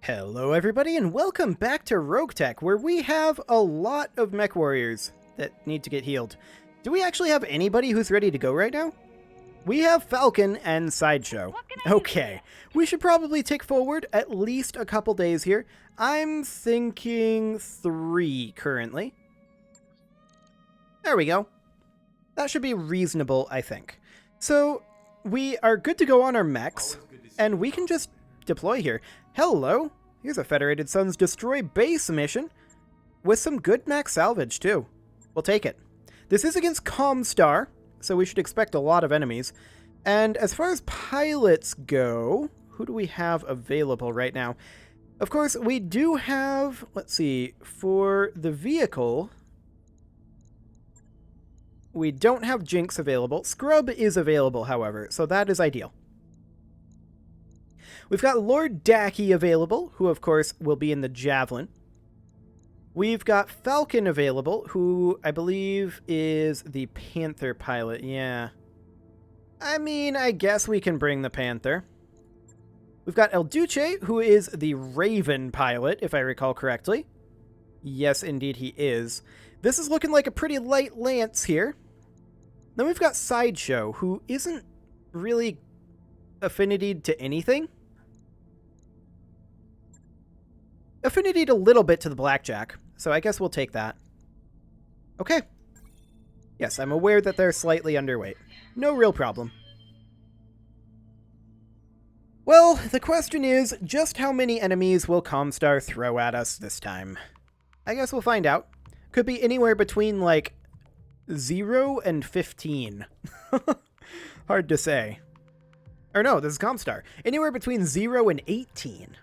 Hello everybody and welcome back to RogueTech, where we have a lot of mech warriors that need to get healed. Do we actually have anybody who's ready to go right now? We have Falcon and Sideshow. Okay, we should probably tick forward at least a couple days here. I'm thinking 3 currently. There we go. That should be reasonable, I think. So, we are good to go on our mechs, and we can just deploy here. Hello! Here's a Federated Suns Destroy Base mission, with some good mech salvage, too. We'll take it. This is against Comstar, so we should expect a lot of enemies. And as far as pilots go, who do we have available right now? Of course, we do have, let's see, for the vehicle, we don't have Jinx available. Scrub is available, however, so that is ideal. We've got Lord Dacky available, who of course will be in the Javelin. We've got Falcon available, who I believe is the Panther pilot, yeah. I mean, I guess we can bring the Panther. We've got El Duce, who is the Raven pilot, if I recall correctly. Yes, indeed he is. This is looking like a pretty light lance here. Then we've got Sideshow, who isn't really affinitied to anything. Affinitied a little bit to the Blackjack, so I guess we'll take that. Okay. Yes, I'm aware that they're slightly underweight. No real problem. Well, the question is, just how many enemies will Comstar throw at us this time? I guess we'll find out. Could be anywhere between, like, 0 and 15. Hard to say. Or no, this is Comstar. Anywhere between 0 and 18.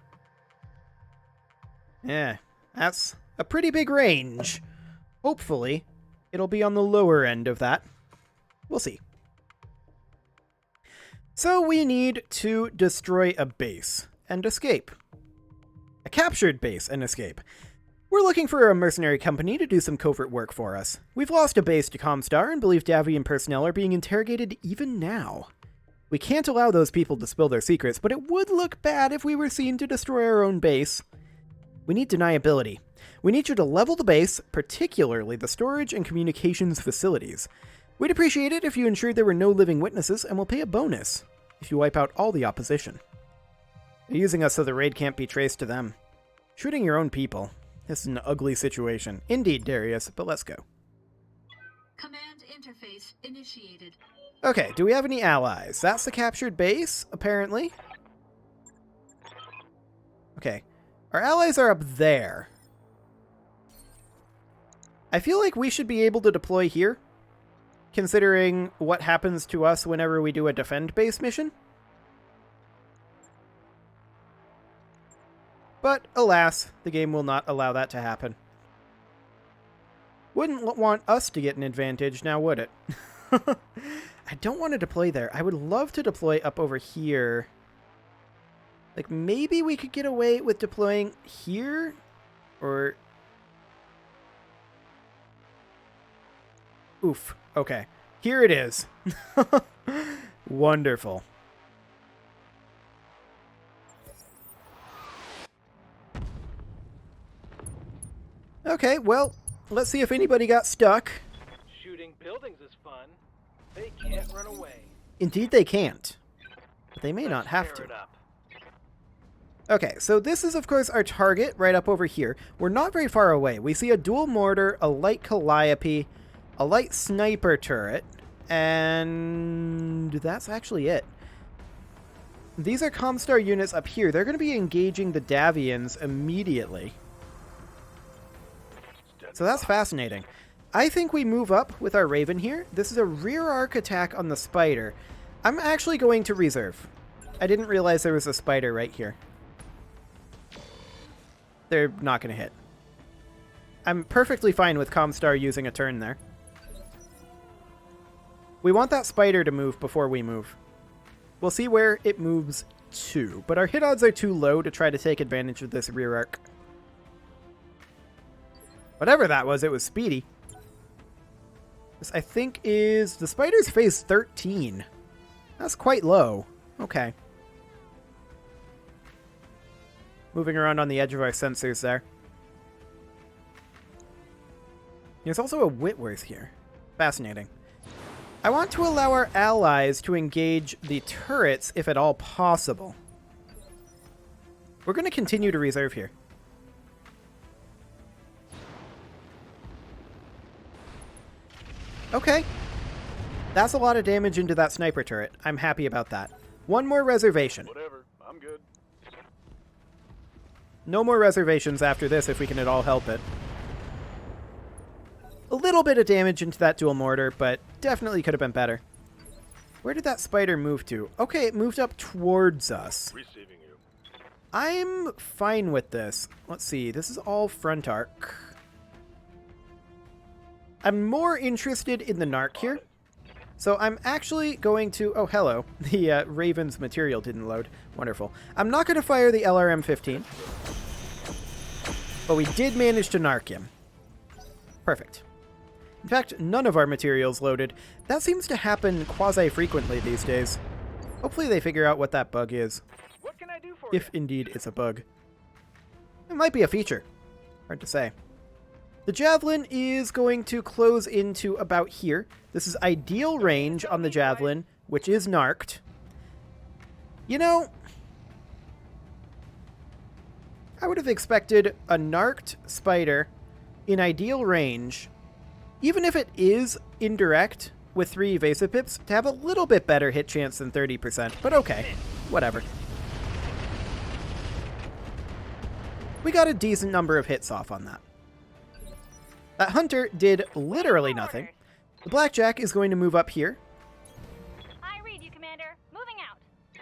Yeah, that's a pretty big range. Hopefully, it'll be on the lower end of that. We'll see. So we need to destroy a base and escape. A captured base and escape. We're looking for a mercenary company to do some covert work for us. We've lost a base to Comstar and believe Davian personnel are being interrogated even now. We can't allow those people to spill their secrets, but it would look bad if we were seen to destroy our own base. We need deniability. We need you to level the base, particularly the storage and communications facilities. We'd appreciate it if you ensured there were no living witnesses, and we'll pay a bonus if you wipe out all the opposition. They're using us so the raid can't be traced to them. Shooting your own people. This is an ugly situation. Indeed, Darius, but let's go. Command interface initiated. Okay, do we have any allies? That's the captured base, apparently. Okay. Our allies are up there. I feel like we should be able to deploy here, considering what happens to us whenever we do a defend base mission. But, alas, the game will not allow that to happen. Wouldn't want us to get an advantage now, would it? I don't want to deploy there. I would love to deploy up over here. Like, maybe we could get away with deploying here? Or... Oof. Okay. Here it is. Wonderful. Okay, well, let's see if anybody got stuck. Shooting buildings is fun. They can't run away. Indeed they can't. But they may not have to. Okay, so this is, of course, our target right up over here. We're not very far away. We see a dual mortar, a light calliope, a light sniper turret, and that's actually it. These are Comstar units up here. They're going to be engaging the Davians immediately. So that's fascinating. I think we move up with our Raven here. This is a rear arc attack on the Spider. I'm actually going to reserve. I didn't realize there was a Spider right here. They're not going to hit. I'm perfectly fine with Comstar using a turn there. We want that Spider to move before we move. We'll see where it moves to, but our hit odds are too low to try to take advantage of this rear arc. Whatever that was, it was speedy. This, I think, is... The Spider's phase 13. That's quite low. Okay. moving around on the edge of our sensors there. There's also a Whitworth here. Fascinating. I want to allow our allies to engage the turrets if at all possible. We're going to continue to reserve here. Okay. That's a lot of damage into that sniper turret. I'm happy about that. One more reservation. Whatever, I'm good. No more reservations after this if we can at all help it. A little bit of damage into that dual mortar, but definitely could have been better. Where did that spider move to? Okay, it moved up towards us. Receiving you. I'm fine with this. Let's see, this is all front arc. I'm more interested in the narc here. So I'm actually going to... Oh, hello. The Raven's material didn't load. Wonderful. I'm not going to fire the LRM-15. But we did manage to narc him. Perfect. In fact, none of our materials loaded. That seems to happen quasi-frequently these days. Hopefully they figure out what that bug is. What can I do for If indeed it's a bug. It might be a feature. Hard to say. The Javelin is going to close into about here. This is ideal range on the Javelin, which is narked. You know, I would have expected a narked spider in ideal range, even if it is indirect with 3 evasive pips, to have a little bit better hit chance than 30%, but okay, whatever. We got a decent number of hits off on that. That hunter did literally nothing. The blackjack is going to move up here. I read you, Commander. Moving out.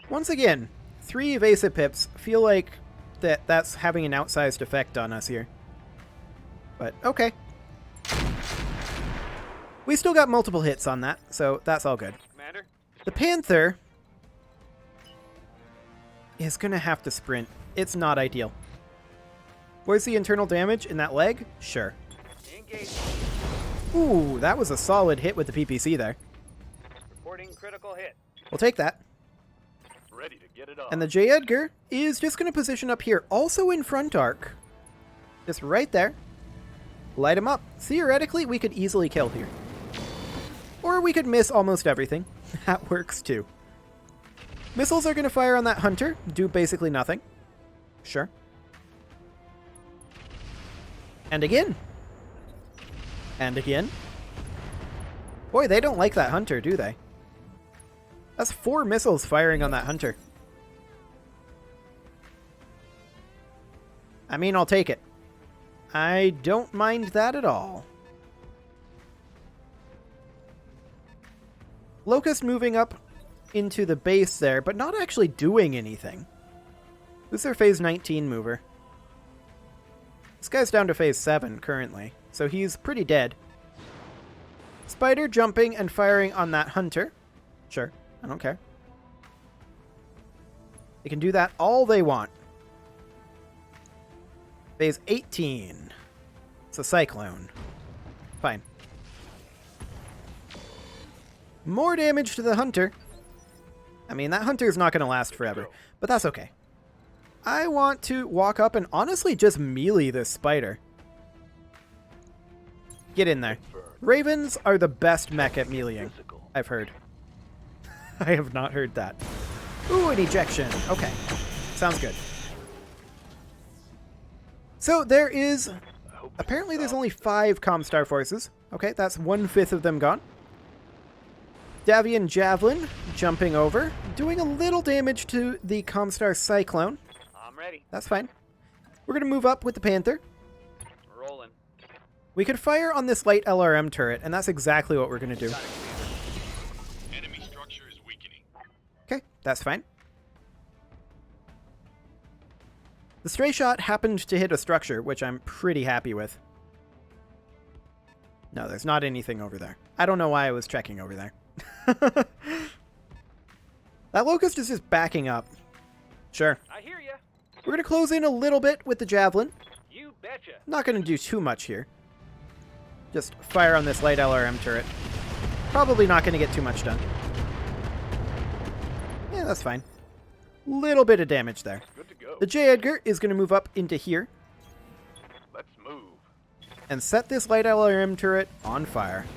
Once again, 3 evasive pips feel like that's having an outsized effect on us here. But okay. We still got multiple hits on that, so that's all good. Commander? The Panther is going to have to sprint. It's not ideal. Where's the internal damage in that leg? Sure. Engage. Ooh, that was a solid hit with the PPC there. Reporting critical hit. We'll take that. Ready to get it on. And the J. Edgar is just going to position up here, also in front arc. Just right there. Light him up. Theoretically, we could easily kill here. Or we could miss almost everything. That works too. Missiles are going to fire on that hunter. Do basically nothing. Sure. And again. And again. Boy, they don't like that hunter, do they? That's 4 missiles firing on that hunter. I mean, I'll take it. I don't mind that at all. Locust moving up into the base there, but not actually doing anything. Who's their phase 19 mover? This guy's down to phase 7 currently, so he's pretty dead. Spider jumping and firing on that hunter. Sure, I don't care. They can do that all they want. Phase 18. It's a cyclone. Fine. More damage to the hunter. I mean, that hunter's not going to last forever, but that's okay. I want to walk up and honestly just melee this spider. Get in there. Ravens are the best mech at meleeing, I've heard. I have not heard that. Ooh, an ejection. Okay. Sounds good. So there is... Apparently there's only 5 Comstar forces. Okay, that's 1/5 of them gone. Davian Javelin jumping over, doing a little damage to the Comstar Cyclone. I'm ready. That's fine. We're going to move up with the Panther. Rolling. We could fire on this light LRM turret, and that's exactly what we're going to do. Enemy structure is weakening. Okay, that's fine. The stray shot happened to hit a structure, which I'm pretty happy with. No, there's not anything over there. I don't know why I was checking over there. That Locust is just backing up. Sure. I hear ya. We're going to close in a little bit with the Javelin. You betcha. Not going to do too much here. Just fire on this light LRM turret. Probably not going to get too much done. Yeah, that's fine. Little bit of damage there. Good to go. The J. Edgar is going to move up into here Let's move. and set this light LRM turret on fire.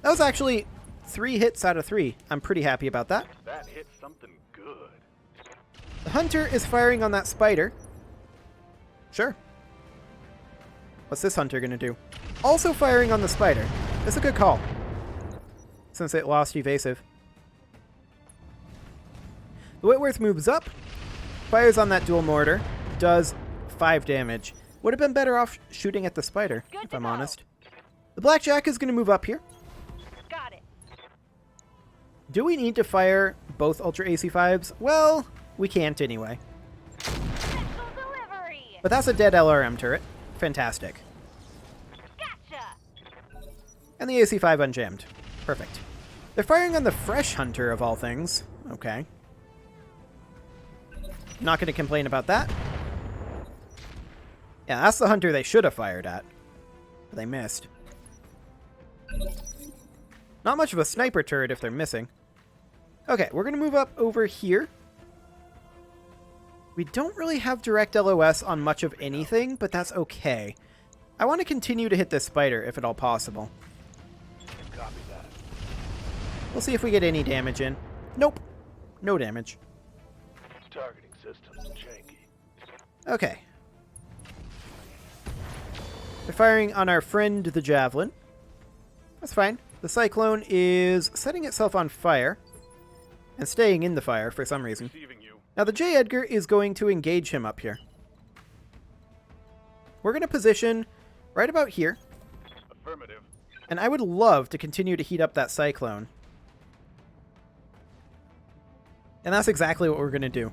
That was actually 3 hits out of 3. I'm pretty happy about that. That hit something good. The Hunter is firing on that spider. Sure. What's this Hunter going to do? Also firing on the spider. That's a good call, since it lost evasive. The Whitworth moves up, fires on that dual mortar, does 5 damage. Would have been better off shooting at the spider, if I'm honest. The Blackjack is going to move up here. Got it. Do we need to fire both Ultra AC5s? Well, we can't anyway. Missile delivery. But that's a dead LRM turret. Fantastic. Gotcha. And the AC5 unjammed. Perfect. They're firing on the Fresh Hunter of all things. Okay. Not going to complain about that. Yeah, that's the Hunter they should have fired at. But they missed. Not much of a sniper turret if they're missing. Okay, we're going to move up over here. We don't really have direct LOS on much of anything, but that's okay. I want to continue to hit this spider if at all possible. Copy that. We'll see if we get any damage in. Nope. No damage. Targeting systems janky. Okay. They're firing on our friend the Javelin. That's fine. The Cyclone is setting itself on fire and staying in the fire for some reason. Receiving you. Now the J. Edgar is going to engage him up here. We're going to position right about here, Affirmative. and I would love to continue to heat up that Cyclone. And that's exactly what we're going to do.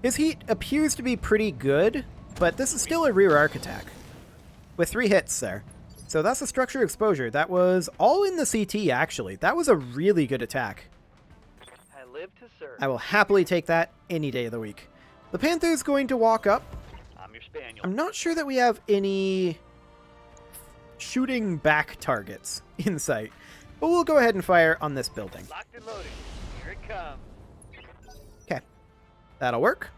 His heat appears to be pretty good, but this is still a rear arc attack. With 3 hits there. So that's a structure exposure. That was all in the CT, actually. That was a really good attack. I live to serve. I will happily take that any day of the week. The Panther's going to walk up. I'm your spaniel. I'm not sure that we have any shooting back targets in sight, but we'll go ahead and fire on this building. Locked and loaded. Here it comes. Okay, that'll work.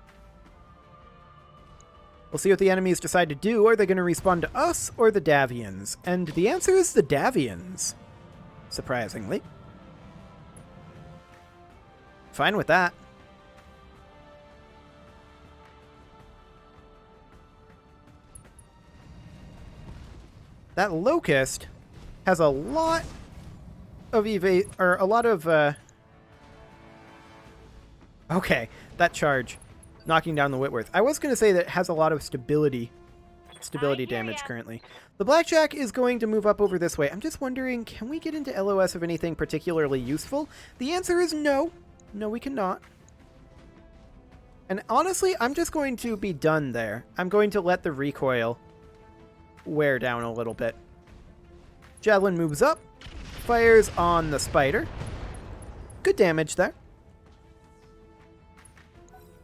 We'll see what the enemies decide to do. Are they going to respawn to us or the Davians? And the answer is the Davians, surprisingly. Fine with that. That Locust has a lot of Okay, that charge knocking down the Whitworth. I was going to say that it has a lot of stability damage currently. The Blackjack is going to move up over this way. I'm just wondering, can we get into LOS of anything particularly useful? The answer is no. No, we cannot. And honestly, I'm just going to be done there. I'm going to let the recoil wear down a little bit. Javelin moves up, fires on the spider. Good damage there.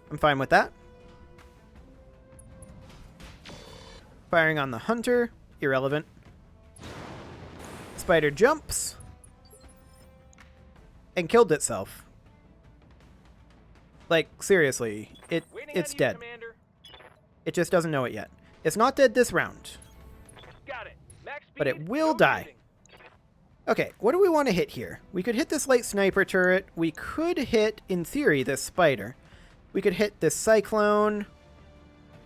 I'm fine with that. Firing on the Hunter, irrelevant. Spider jumps and killed itself. Like, seriously, it's dead. Commander. It just doesn't know it yet. It's not dead this round, Got it. Max speed, but it will no die. breathing. Okay, what do we want to hit here? We could hit this light sniper turret. We could hit, in theory, this spider. We could hit this Cyclone.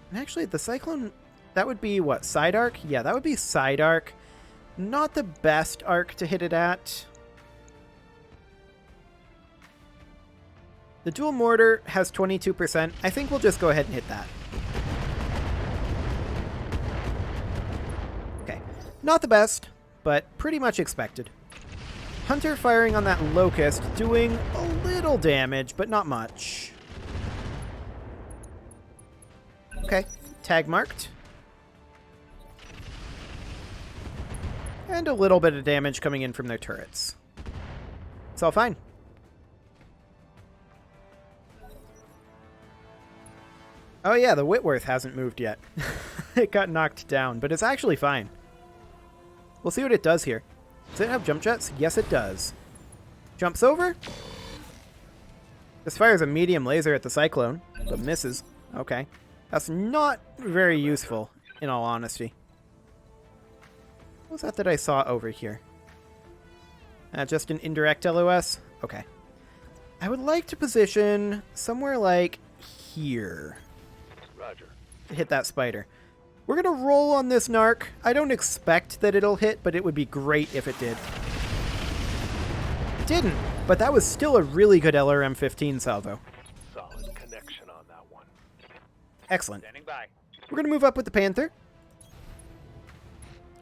And actually, the Cyclone, that would be, what, side arc? Yeah, that would be side arc. Not the best arc to hit it at. The dual mortar has 22%. I think we'll just go ahead and hit that. Okay, not the best, but pretty much expected. Hunter firing on that Locust, doing a little damage, but not much. Okay, tag marked. And a little bit of damage coming in from their turrets. It's all fine. Oh yeah, the Whitworth hasn't moved yet. It got knocked down, but it's actually fine. We'll see what it does here. Does it have jump jets? Yes, it does. Jumps over. This fires a medium laser at the Cyclone, but misses. Okay. That's not very useful, in all honesty. What was that I saw over here? Just an indirect LOS? Okay. I would like to position somewhere like here. Roger. To hit that spider. We're going to roll on this narc. I don't expect that it'll hit, but it would be great if it did. It didn't, but that was still a really good LRM-15 salvo. Solid connection on that one. Excellent. Standing by. We're going to move up with the Panther.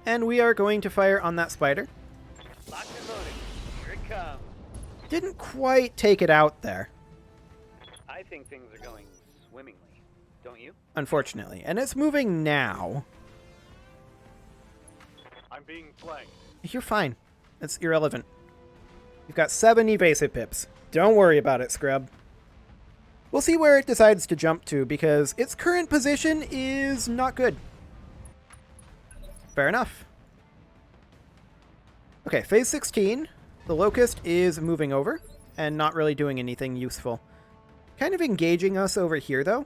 And we are going to fire on that spider. Locked and loaded. Here it comes. Didn't quite take it out there, I think things are going swimmingly. Don't you? unfortunately. And it's moving now. I'm being flanked. You're fine. It's irrelevant. You've got 7 evasive pips. Don't worry about it, scrub. We'll see where it decides to jump to, because its current position is not good. Fair enough. Okay, phase 16. The Locust is moving over and not really doing anything useful. Kind of engaging us over here, though.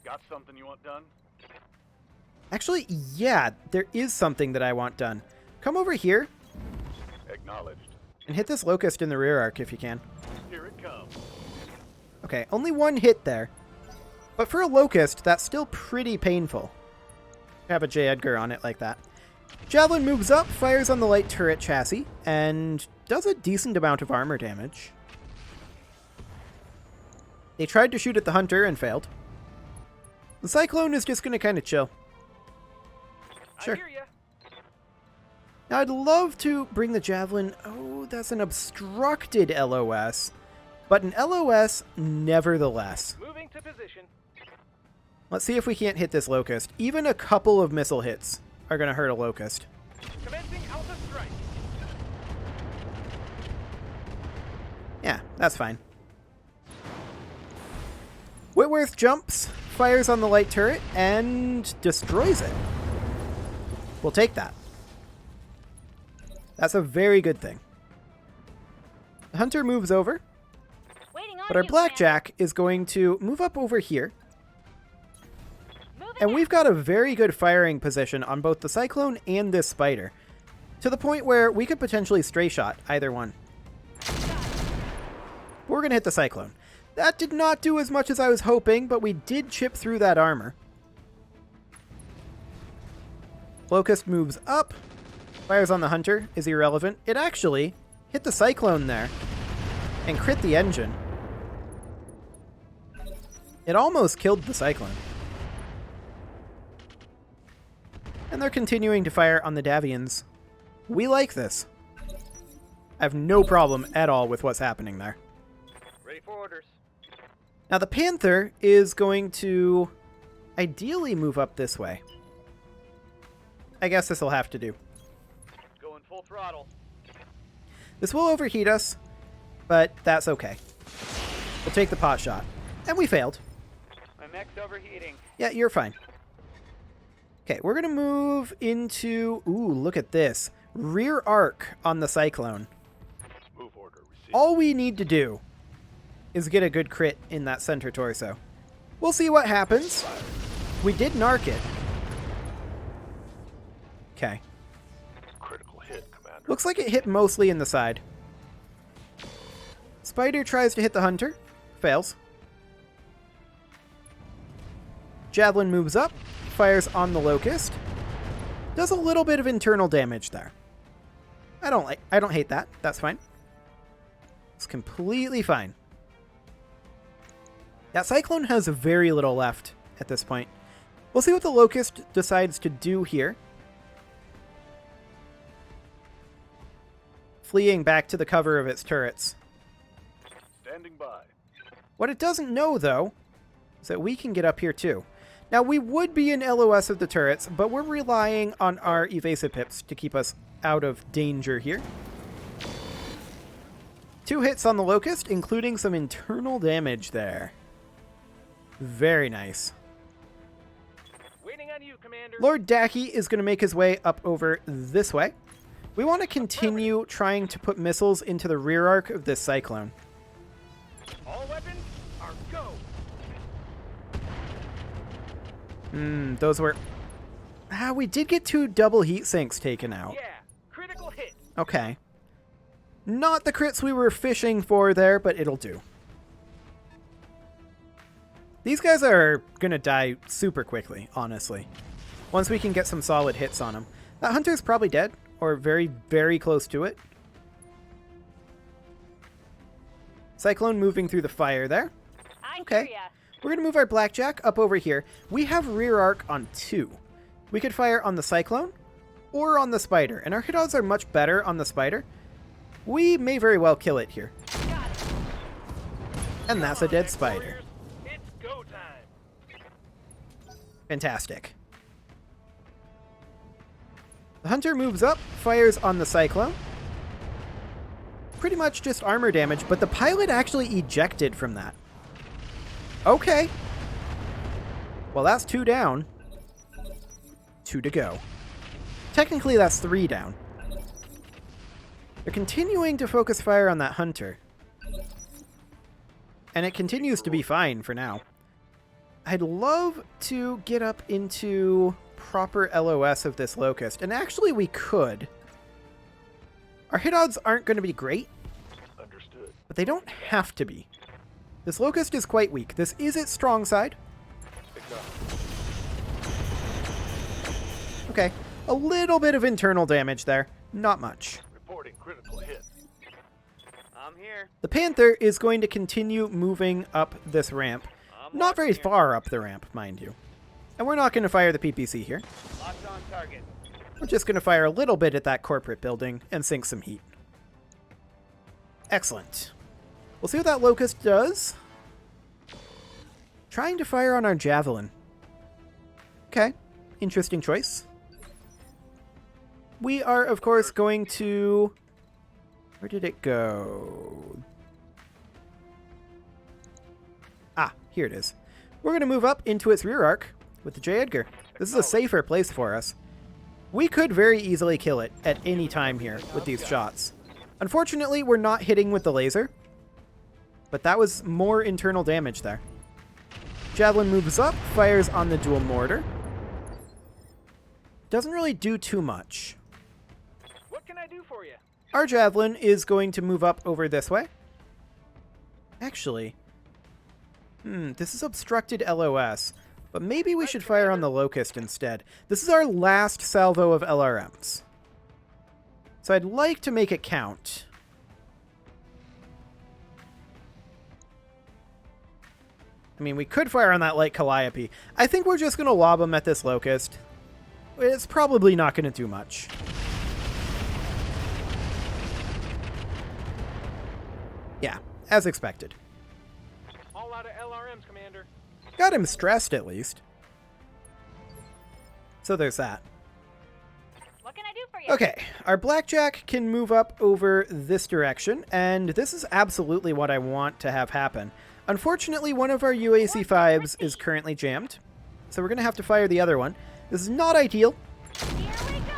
Got something you want done? Actually, yeah, there is something that I want done. Come over here Acknowledged. and hit this Locust in the rear arc if you can. Here it comes. Okay, only 1 hit there. But for a Locust, that's still pretty painful. Have a J. Edgar on it like that. Javelin moves up, fires on the light turret chassis, and does a decent amount of armor damage. They tried to shoot at the Hunter and failed. The Cyclone is just going to kind of chill. Sure. I hear ya. Now, I'd love to bring the Javelin... Oh, that's an obstructed LOS. But an LOS nevertheless. Moving to position. Let's see if we can't hit this Locust. Even a couple of missile hits are going to hurt a Locust. Commencing Alpha Strike. Yeah, that's fine. Whitworth jumps, fires on the light turret, and destroys it. We'll take that. That's a very good thing. The Hunter moves over, Waiting on but our you, Blackjack is going to move up over here. Commander. Moving And out. we've got a very good firing position on both the Cyclone and this Spider, to the point where we could potentially stray shot either one. We're going to hit the Cyclone. That did not do as much as I was hoping, but we did chip through that armor. Locust moves up, fires on the Hunter, is irrelevant. It actually hit the Cyclone there and crit the engine. It almost killed the Cyclone. And they're continuing to fire on the Davians. We like this. I have no problem at all with what's happening there. Ready for orders. Now the Panther is going to ideally move up this way. I guess this will have to do. Going full throttle. This will overheat us, but that's okay. We'll take the pot shot. And we failed. My mech's overheating. Yeah, you're fine. Okay, we're going to move into... Ooh, look at this. Rear arc on the Cyclone. Move order received. All we need to do is get a good crit in that center torso. We'll see what happens. We did narc it. Okay. Critical hit, Commander. Looks like it hit mostly in the side. Spider tries to hit the Hunter. Fails. Javelin moves up. Fires on the Locust. Does a little bit of internal damage there. I don't hate that. That's fine. It's completely fine. That Cyclone has very little left at this point. We'll see what the Locust decides to do here. Fleeing back to the cover of its turrets. Standing by. What it doesn't know, though, is that we can get up here too. Now, we would be in LOS of the turrets, but we're relying on our evasive pips to keep us out of danger here. 2 hits on the Locust, including some internal damage there. Very nice. Waiting on you, Commander. Lord Dacky is going to make his way up over this way. We want to continue trying to put missiles into the rear arc of this Cyclone. All weapons Those were... we did get 2 double heat sinks taken out. Yeah, critical hit. Okay. Not the crits we were fishing for there, but it'll do. These guys are gonna die super quickly, honestly. Once we can get some solid hits on them. That hunter's probably dead, or very, very close to it. Cyclone moving through the fire there. Okay. We're gonna move our Blackjack up over here. We have rear arc on 2. We could fire on the Cyclone or on the Spider, and our hit odds are much better on the Spider. We may very well kill it here. And that's a dead Spider. It's go time. Fantastic. The Hunter moves up, fires on the Cyclone. Pretty much just armor damage, but the pilot actually ejected from that. Okay. Well, that's 2 down. 2 to go. Technically, that's 3 down. They're continuing to focus fire on that Hunter. And it continues to be fine for now. I'd love to get up into proper LOS of this Locust, and actually we could. Our hit odds aren't going to be great, Understood. but they don't have to be. This Locust is quite weak. This is its strong side. Okay, a little bit of internal damage there. Not much. Reporting critical hit. I'm here. The Panther is going to continue moving up this ramp. Not very far up the ramp, mind you. And we're not going to fire the PPC here. Locked on target. We're just going to fire a little bit at that corporate building and sink some heat. Excellent. We'll see what that Locust does. Trying to fire on our Javelin. Okay, interesting choice. We are, of course, going to... Where did it go? Ah, here it is. We're going to move up into its rear arc with the J. Edgar. This is a safer place for us. We could very easily kill it at any time here with these shots. Unfortunately, we're not hitting with the laser, but that was more internal damage there. Javelin moves up, fires on the dual mortar. Doesn't really do too much. What can I do for you? Our Javelin is going to move up over this way. Actually, this is obstructed LOS, but maybe we should fire on the Locust instead. This is our last salvo of LRMs. So I'd like to make it count. I mean, we could fire on that light Calliope. I think we're just going to lob them at this Locust. It's probably not going to do much. Yeah, as expected. All out of LRMs, Commander. Got him stressed, at least. So there's that. What can I do for you? Okay, our Blackjack can move up over this direction, and this is absolutely what I want to have happen. Unfortunately, one of our UAC-5s is currently jammed, so we're going to have to fire the other one. This is not ideal. Here we go.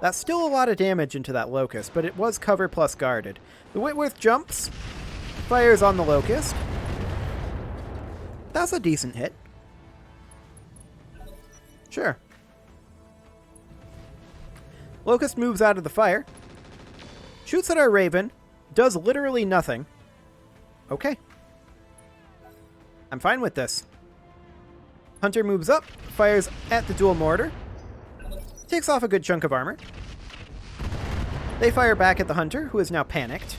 That's still a lot of damage into that Locust, but it was cover plus guarded. The Whitworth jumps, fires on the Locust. That's a decent hit. Sure. Locust moves out of the fire, shoots at our Raven, does literally nothing. Okay. I'm fine with this. Hunter moves up, fires at the dual mortar, takes off a good chunk of armor. They fire back at the Hunter, who is now panicked,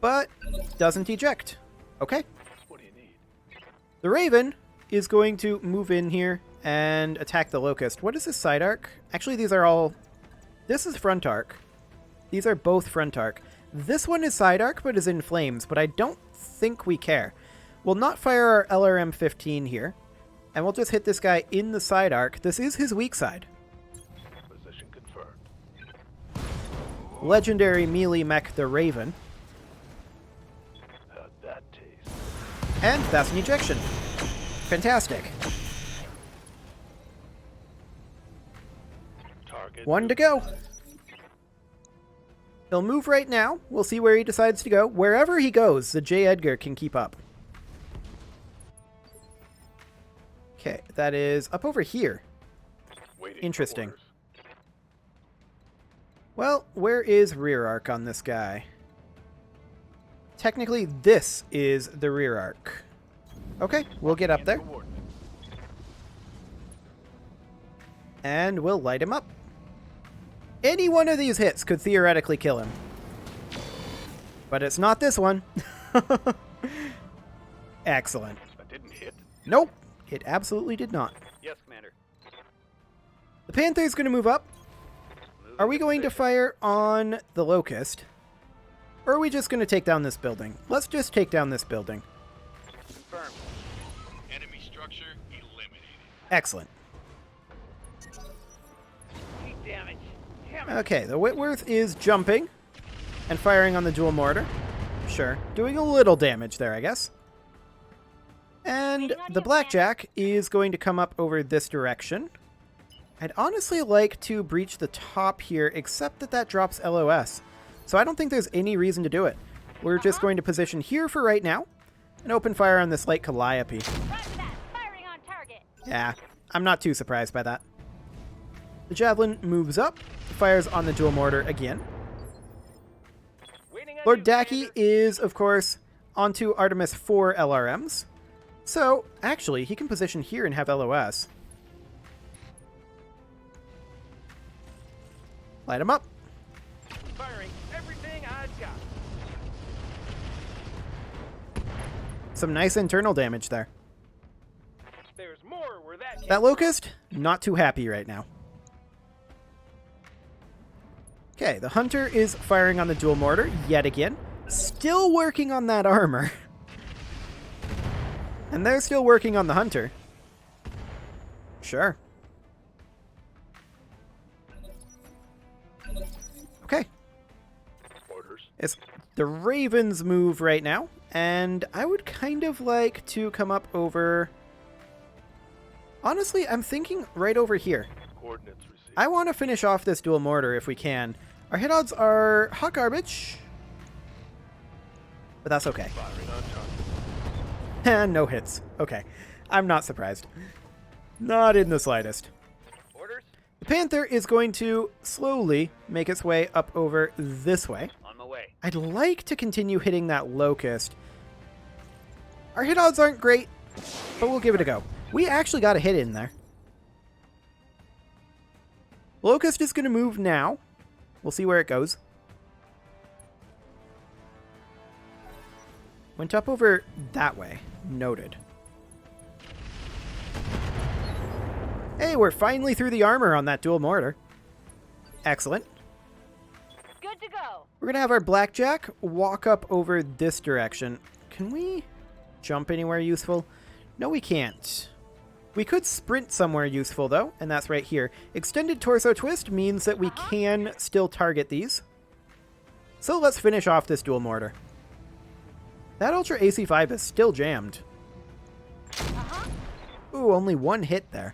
but doesn't eject. Okay. What do you need? The Raven is going to move in here and attack the Locust. What is this side arc? Actually, these are all... This is front arc. These are both front arc. This one is side arc, but is in flames, but I don't think we care. We'll not fire our LRM-15 here, and we'll just hit this guy in the side arc. This is his weak side. Position confirmed. Legendary melee mech, the Raven. How'd that taste? And that's an ejection. Fantastic. Target. 1 to go. He'll move right now. We'll see where he decides to go. Wherever he goes, the J. Edgar can keep up. Okay, that is up over here. Waiting for Interesting. orders. Well, where is rear arc on this guy? Technically, this is the rear arc. Okay, we'll get up there. Coordinates. And we'll light him up. Any one of these hits could theoretically kill him. But it's not this one. Excellent. That didn't hit. Nope, it absolutely did not. Yes, Commander. The Panther's going to move up. Moving Are we going to position. fire on the Locust? Or are we just going to take down this building? Let's just take down this building. Confirmed. Enemy structure eliminated. Excellent. Heat damage. Damn it. Okay, the Whitworth is jumping and firing on the dual mortar. Sure, doing a little damage there, I guess. And the Blackjack is going to come up over this direction. I'd honestly like to breach the top here, except that that drops LOS. So I don't think there's any reason to do it. We're just going to position here for right now and open fire on this light Calliope. Roger that. Firing on target. Yeah, I'm not too surprised by that. The Javelin moves up, fires on the dual mortar again. Waiting on Lord you, Dacky Commander. is, of course, onto Artemis 4 LRMs. So, actually, he can position here and have LOS. Light him up. Firing everything I've got. Some nice internal damage there. There's more where that came That Locust, not too happy right now. Okay, the Hunter is firing on the dual mortar yet again. Still working on that armor. And they're still working on the Hunter. Sure. Okay. Orders. It's the Ravens move right now, and I would kind of like to come up over... Honestly, I'm thinking right over here. Coordinates received. I want to finish off this dual mortar if we can. Our hit odds are hot garbage, but that's okay. Firing on target. And no hits. Okay, I'm not surprised. Not in the slightest. Orders? The Panther is going to slowly make its way up over this way. On my way. I'd like to continue hitting that Locust. Our hit odds aren't great, but we'll give it a go. We actually got a hit in there. Locust is going to move now. We'll see where it goes. Went up over that way. Noted. Hey, we're finally through the armor on that dual mortar. Excellent. Good to go. We're going to have our Blackjack walk up over this direction. Can we jump anywhere useful? No, we can't. We could sprint somewhere useful, though, and that's right here. Extended torso twist means that we can still target these. So let's finish off this dual mortar. That Ultra AC5 is still jammed. Ooh, only one hit there.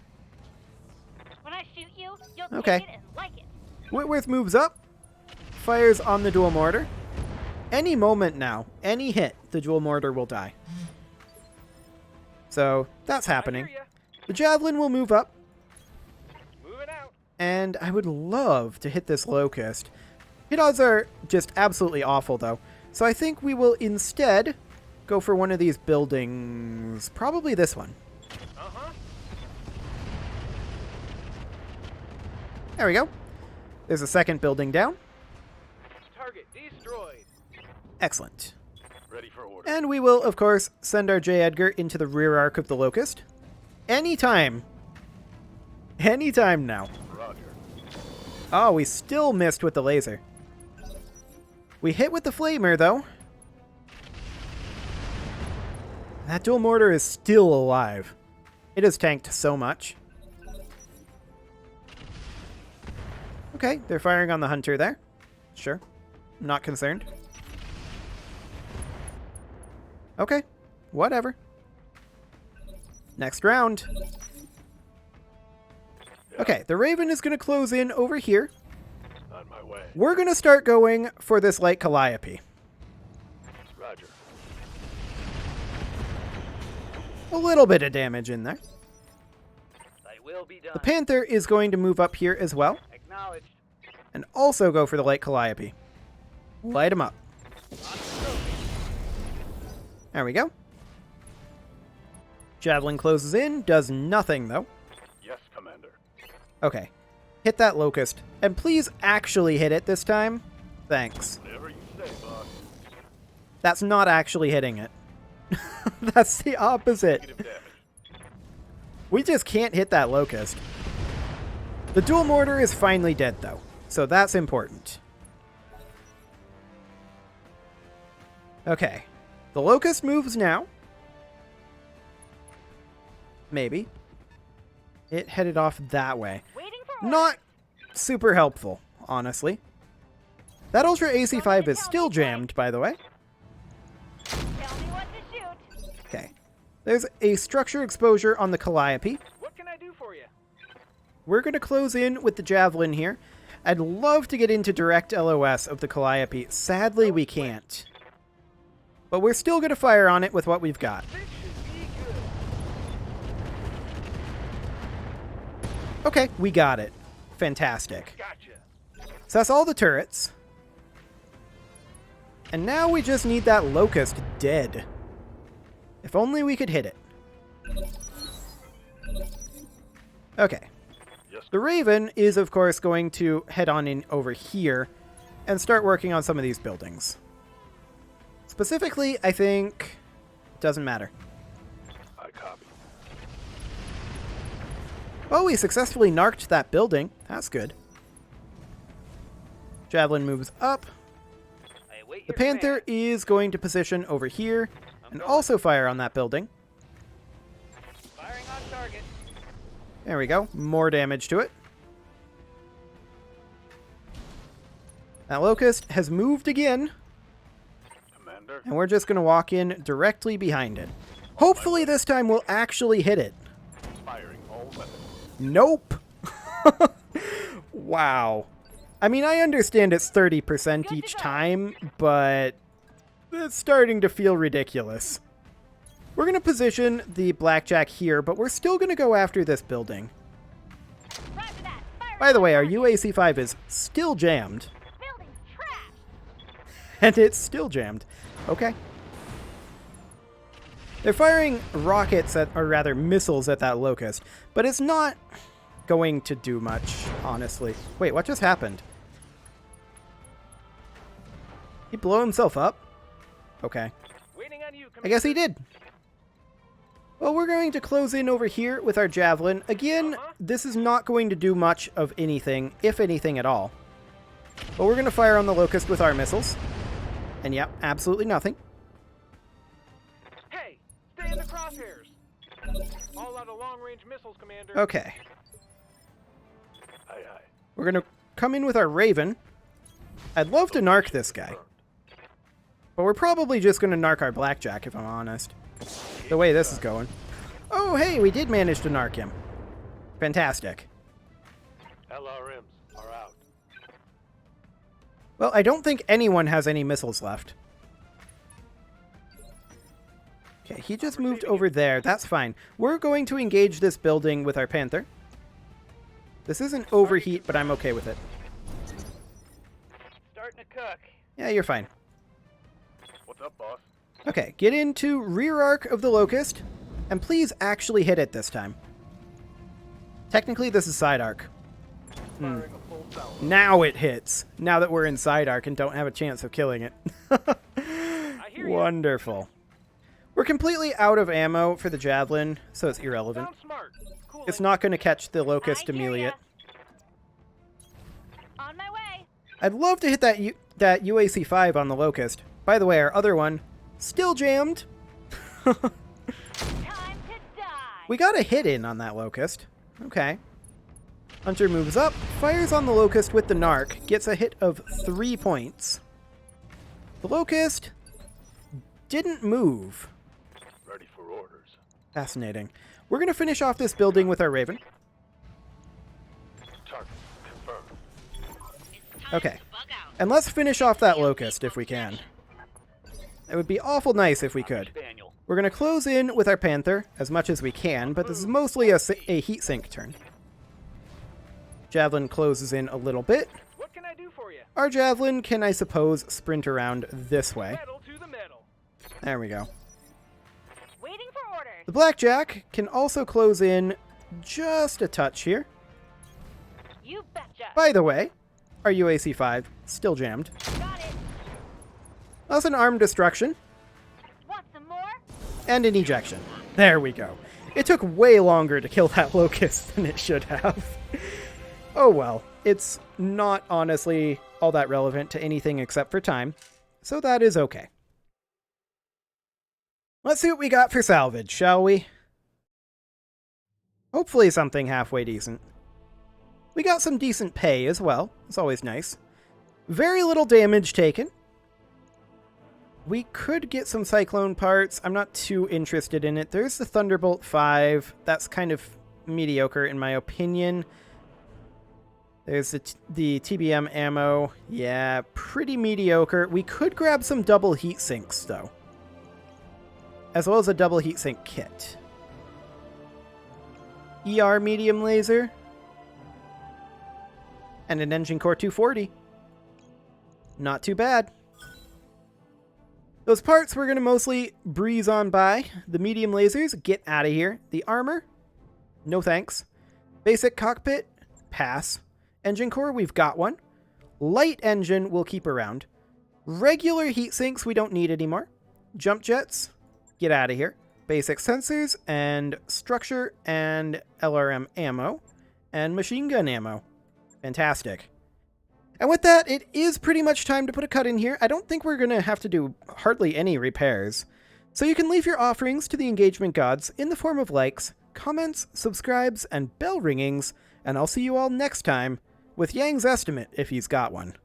When I shoot you, you'll Okay. take it and like it. Whitworth moves up, fires on the dual mortar. Any moment now, any hit, the dual mortar will die. So, that's happening. I hear ya. The Javelin will move up, Moving out. and I would love to hit this Locust. Hit odds are just absolutely awful, though. So I think we will instead go for one of these buildings. Probably this one. Uh-huh. There we go. There's a second building down. Target destroyed. Excellent. Ready for order. And we will, of course, send our J. Edgar into the rear arc of the Locust. Anytime. Anytime now. Roger. Oh, we still missed with the laser. We hit with the flamer, though. That dual mortar is still alive. It has tanked so much. Okay, they're firing on the Hunter there. Sure. Not concerned. Okay, whatever. Next round. Okay, the Raven is going to close in over here. On my way. We're going to start going for this light Calliope. Roger. A little bit of damage in there. It will be done. The Panther is going to move up here as well, Acknowledged. and also go for the light Calliope. Light him up. There we go. Javelin closes in, does nothing though. Yes, Commander. Okay. Hit that Locust. And please actually hit it this time. Thanks. Whatever you say, boss. That's not actually hitting it. That's the opposite. Negative damage. We just can't hit that Locust. The dual mortar is finally dead though, so that's important. Okay. The Locust moves now. Maybe. It headed off that way. Waiting for Not super helpful, honestly. That Ultra AC5 is still jammed, by the way. Tell me what to shoot. Okay. There's a structure exposure on the Calliope. What can I do for you? We're going to close in with the Javelin here. I'd love to get into direct LOS of the Calliope. Sadly, we can't. But we're still going to fire on it with what we've got. This should be good. Okay, we got it. Fantastic. Gotcha. So that's all the turrets. And now we just need that Locust dead. If only we could hit it. Okay. Yes. The Raven is, of course, going to head on in over here and start working on some of these buildings. Specifically, I think it doesn't matter. I copy. Oh, we successfully narked that building. That's good. Javelin moves up. I await The your Panther command. is going to position over here and also fire on that building. Firing on target. There we go. More damage to it. That Locust has moved again, Commander. and we're just going to walk in directly behind it. Hopefully this time we'll actually hit it. Firing all weapons. Nope. Wow. I mean, I understand it's 30% each time, but it's starting to feel ridiculous. We're going to position the Blackjack here, but we're still going to go after this building. Roger that. Firing By the way, on our target. UAC-5 is still jammed, Building's trashed. and it's still jammed. Okay. They're firing rockets at, or rather missiles at that Locust, but it's not going to do much, honestly. Wait, what just happened? He blew himself up? Okay. Waiting on you, I guess he did. Well, we're going to close in over here with our Javelin. Again, this is not going to do much of anything, if anything at all. But we're going to fire on the Locust with our missiles. And yep, absolutely nothing. Hey, stay in the crosshairs. All out of long-range missiles, Commander. Okay. Aye, aye. We're going to come in with our Raven. I'd love to narc this guy. But we're probably just going to narc our Blackjack, if I'm honest. The way this is going. Oh, hey, we did manage to narc him. Fantastic. LRMs are out. Well, I don't think anyone has any missiles left. Okay, he just moved over there. That's fine. We're going to engage this building with our Panther. This isn't overheat, but I'm okay with it. Starting to cook. Yeah, you're fine. What's up, boss? Okay, get into rear arc of the Locust, and please actually hit it this time. Technically, this is side arc. Firing a full salvo. Now it hits. Now that we're in side arc and don't have a chance of killing it. I hear you. Wonderful. We're completely out of ammo for the Javelin, so it's irrelevant. Sounds smart. Cool. It's not going to catch the Locust I hear immediate. ya. On my way. I'd love to hit that UAC-5 on the Locust. By the way, our other one, still jammed. Time to die. We got a hit in on that Locust. Okay. Hunter moves up, fires on the Locust with the Narc, gets a hit of 3 points. The Locust didn't move. Ready for orders. Fascinating. We're going to finish off this building with our Raven. Target confirmed. Okay. And let's finish off that Locust if we can. It would be awful nice if we could. Daniel. We're going to close in with our Panther as much as we can, but this is mostly a heat sink turn. Javelin closes in a little bit. What can I do for you? Our Javelin can, I suppose, sprint around this way. Metal to the metal. There we go. Waiting for orders. The Blackjack can also close in just a touch here. You betcha. By the way, our UAC-5 still jammed. Got it. That's an arm destruction Want some more? and an ejection. There we go. It took way longer to kill that Locust than it should have. Oh well, it's not honestly all that relevant to anything except for time, so that is okay. Let's see what we got for salvage, shall we? Hopefully something halfway decent. We got some decent pay as well. It's always nice. Very little damage taken. We could get some Cyclone parts. I'm not too interested in it. There's the Thunderbolt 5. That's kind of mediocre in my opinion. There's the TBM ammo. Yeah, pretty mediocre. We could grab some double heat sinks, though. As well as a double heatsink kit. ER medium laser. And an Engine Core 240. Not too bad. Those parts we're going to mostly breeze on by. The medium lasers, get out of here. The armor, no thanks. Basic cockpit, pass. Engine core, we've got one. Light engine, we'll keep around. Regular heat sinks, we don't need anymore. Jump jets, get out of here. Basic sensors, and structure, and LRM ammo, and machine gun ammo. Fantastic. And with that, it is pretty much time to put a cut in here. I don't think we're going to have to do hardly any repairs. So you can leave your offerings to the engagement gods in the form of likes, comments, subscribes, and bell ringings, and I'll see you all next time with Yang's estimate if he's got one.